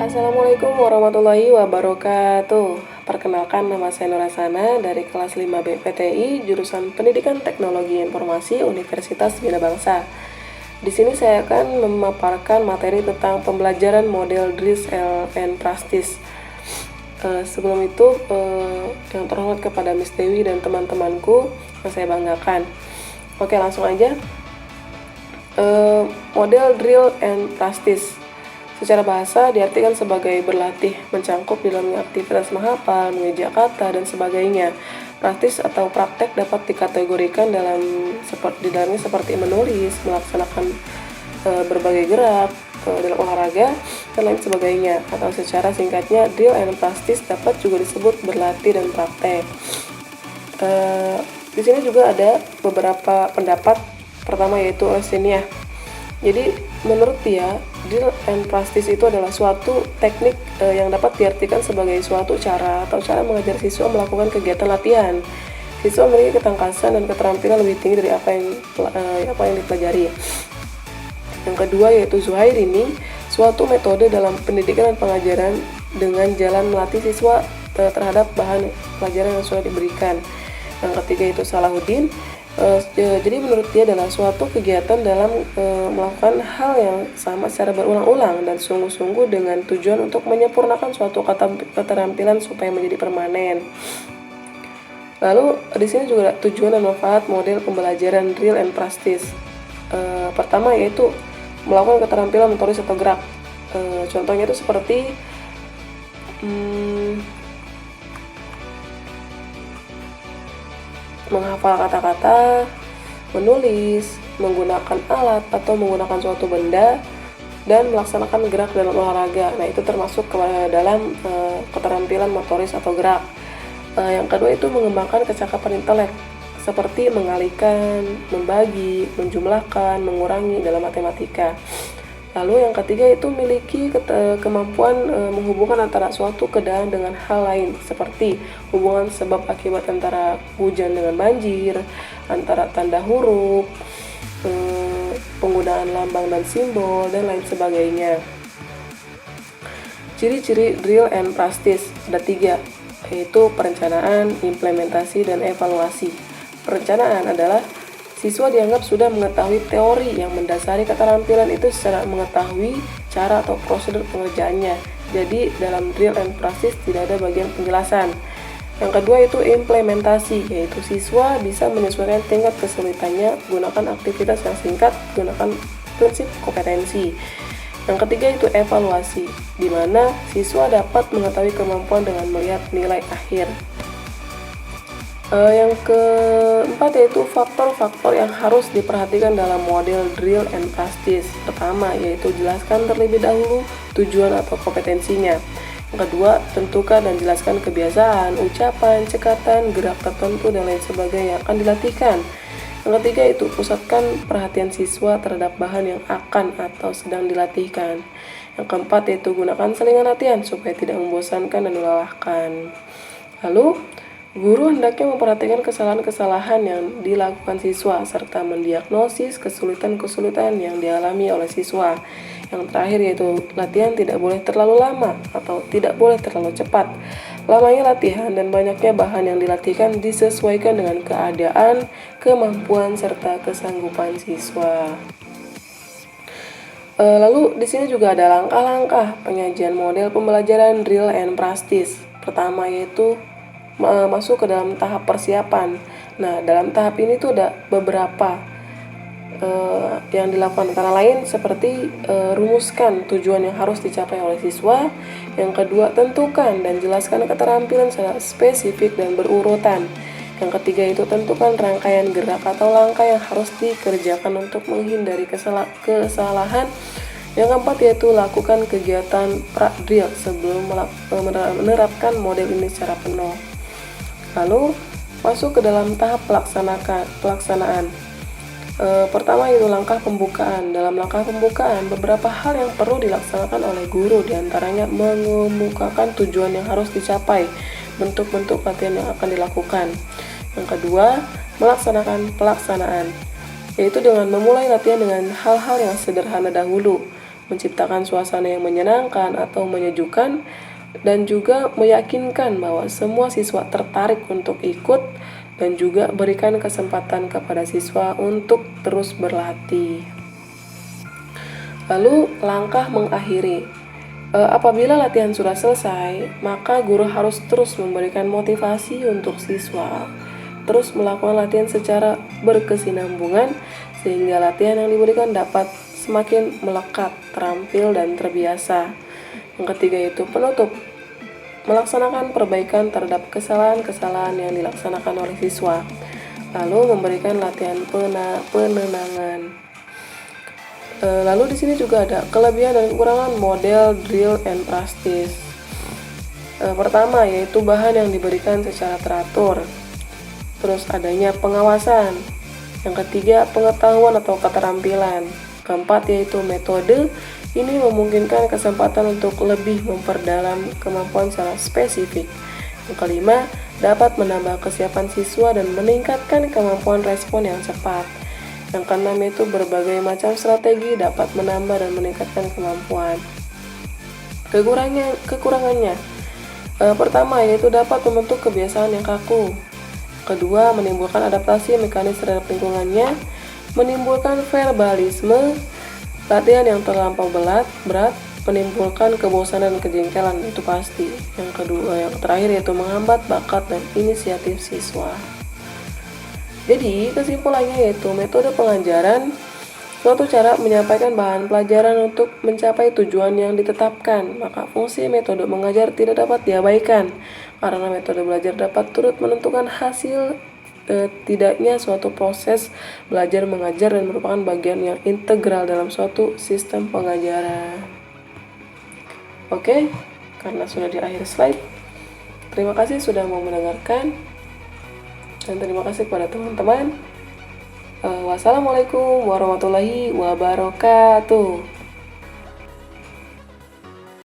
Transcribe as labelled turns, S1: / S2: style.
S1: Assalamualaikum warahmatullahi wabarakatuh. Perkenalkan, nama saya Nurasana dari kelas 5B PTI, jurusan Pendidikan Teknologi Informasi Universitas Bina Bangsa. Di sini saya akan memaparkan materi tentang pembelajaran model Drills and Practice. Sebelum itu, yang terhormat kepada Miss Dewi dan teman-temanku yang saya banggakan. Oke, langsung aja. Model Drill and Practice secara bahasa diartikan sebagai berlatih, mencangkup di dalamnya aktivitas menghafal, mengeja kata, dan sebagainya. Praktis atau praktek dapat dikategorikan di dalamnya seperti menulis, melaksanakan berbagai gerak dalam olahraga, dan lain sebagainya. Atau secara singkatnya, drill and practice dapat juga disebut berlatih dan praktek. Di sini juga ada beberapa pendapat. Pertama yaitu Olsenia. Jadi menurut dia, drill and practice itu adalah suatu teknik yang dapat diartikan sebagai suatu cara mengajar siswa melakukan kegiatan latihan. Siswa memiliki ketangkasan dan keterampilan lebih tinggi dari apa yang dipelajari. Yang kedua yaitu Zuhairini, suatu metode dalam pendidikan dan pengajaran dengan jalan melatih siswa terhadap bahan pelajaran yang sudah diberikan. Yang ketiga itu Salahuddin. Jadi menurut dia adalah suatu kegiatan dalam melakukan hal yang sama secara berulang-ulang dan sungguh-sungguh dengan tujuan untuk menyempurnakan suatu keterampilan supaya menjadi permanen. Lalu di sini juga tujuan dan manfaat model pembelajaran drill and practice. Pertama yaitu melakukan keterampilan motoris atau gerak. Contohnya itu seperti menghafal kata-kata, menulis, menggunakan alat atau menggunakan suatu benda, dan melaksanakan gerak dalam olahraga. Nah, itu termasuk dalam keterampilan motoris atau gerak. Yang kedua itu mengembangkan kecakapan intelek, seperti mengalihkan, membagi, menjumlahkan, mengurangi dalam matematika. Lalu yang ketiga itu memiliki kemampuan menghubungkan antara suatu keadaan dengan hal lain, seperti hubungan sebab akibat antara hujan dengan banjir, antara tanda huruf, penggunaan lambang dan simbol, dan lain sebagainya. Ciri-ciri drill and practice ada 3, yaitu perencanaan, implementasi, dan evaluasi. Perencanaan adalah siswa dianggap sudah mengetahui teori yang mendasari keterampilan itu secara mengetahui cara atau prosedur pengerjaannya. Jadi dalam drill and practice tidak ada bagian penjelasan. Yang kedua itu implementasi, yaitu siswa bisa menyesuaikan tingkat kesulitannya gunakan aktivitas yang singkat, gunakan prinsip kompetensi. Yang ketiga itu evaluasi, di mana siswa dapat mengetahui kemampuan dengan melihat nilai akhir. Yang keempat yaitu faktor-faktor yang harus diperhatikan dalam model drill and practice. Pertama yaitu jelaskan terlebih dahulu tujuan atau kompetensinya. Yang kedua, tentukan dan jelaskan kebiasaan, ucapan, cekatan, gerak tertentu, dan lain sebagainya yang akan dilatihkan. Yang ketiga itu pusatkan perhatian siswa terhadap bahan yang akan atau sedang dilatihkan. Yang keempat yaitu gunakan selingan latihan supaya tidak membosankan dan melelahkan. Lalu guru hendaknya memperhatikan kesalahan-kesalahan yang dilakukan siswa serta mendiagnosis kesulitan-kesulitan yang dialami oleh siswa. Yang terakhir yaitu latihan tidak boleh terlalu lama atau tidak boleh terlalu cepat. Lamanya latihan dan banyaknya bahan yang dilatihkan disesuaikan dengan keadaan, kemampuan, serta kesanggupan siswa. Lalu di sini juga ada langkah-langkah penyajian model pembelajaran drill and practice. Pertama yaitu masuk ke dalam tahap persiapan. Nah, dalam tahap ini tuh ada beberapa yang dilakukan, antara lain seperti rumuskan tujuan yang harus dicapai oleh siswa. Yang kedua, tentukan dan jelaskan keterampilan secara spesifik dan berurutan. Yang ketiga itu tentukan rangkaian gerak atau langkah yang harus dikerjakan untuk menghindari kesalahan. Yang keempat yaitu lakukan kegiatan pra-drill sebelum menerapkan model ini secara penuh. Lalu masuk ke dalam tahap pelaksanaan. Pertama itu langkah pembukaan. Dalam langkah pembukaan, beberapa hal yang perlu dilaksanakan oleh guru, diantaranya mengemukakan tujuan yang harus dicapai, bentuk-bentuk latihan yang akan dilakukan. Yang kedua, melaksanakan pelaksanaan, yaitu dengan memulai latihan dengan hal-hal yang sederhana dahulu. menciptakan suasana yang menyenangkan atau menyejukkan, dan juga meyakinkan bahwa semua siswa tertarik untuk ikut, dan juga berikan kesempatan kepada siswa untuk terus berlatih. Lalu langkah mengakhiri. Apabila latihan sudah selesai, maka guru harus terus memberikan motivasi untuk siswa, terus melakukan latihan secara berkesinambungan sehingga latihan yang diberikan dapat semakin melekat, terampil, dan terbiasa. Yang ketiga itu penutup. Melaksanakan perbaikan terhadap kesalahan-kesalahan yang dilaksanakan oleh siswa, lalu memberikan latihan penenangan. Lalu di sini juga ada kelebihan dan kekurangan model drill and practice. Pertama yaitu bahan yang diberikan secara teratur. Terus adanya pengawasan. Yang ketiga pengetahuan atau keterampilan. Keempat yaitu metode. Ini memungkinkan kesempatan untuk lebih memperdalam kemampuan secara spesifik. Yang kelima, dapat menambah kesiapan siswa dan meningkatkan kemampuan respon yang cepat. Yang keenam itu berbagai macam strategi dapat menambah dan meningkatkan kemampuan. Kekurangannya, pertama yaitu dapat membentuk kebiasaan yang kaku. Kedua, menimbulkan adaptasi mekanis terhadap lingkungannya, menimbulkan verbalisme, latihan yang terlampau berat, menimbulkan kebosanan dan kejengkelan, itu pasti. Yang terakhir yaitu menghambat bakat dan inisiatif siswa. Jadi, kesimpulannya yaitu metode pengajaran suatu cara menyampaikan bahan pelajaran untuk mencapai tujuan yang ditetapkan. Maka fungsi metode mengajar tidak dapat diabaikan karena metode belajar dapat turut menentukan hasil tidaknya suatu proses belajar mengajar dan merupakan bagian yang integral dalam suatu sistem pengajaran. Oke, karena sudah di akhir slide, terima kasih sudah mau mendengarkan. Dan terima kasih kepada teman-teman. Wassalamualaikum warahmatullahi wabarakatuh.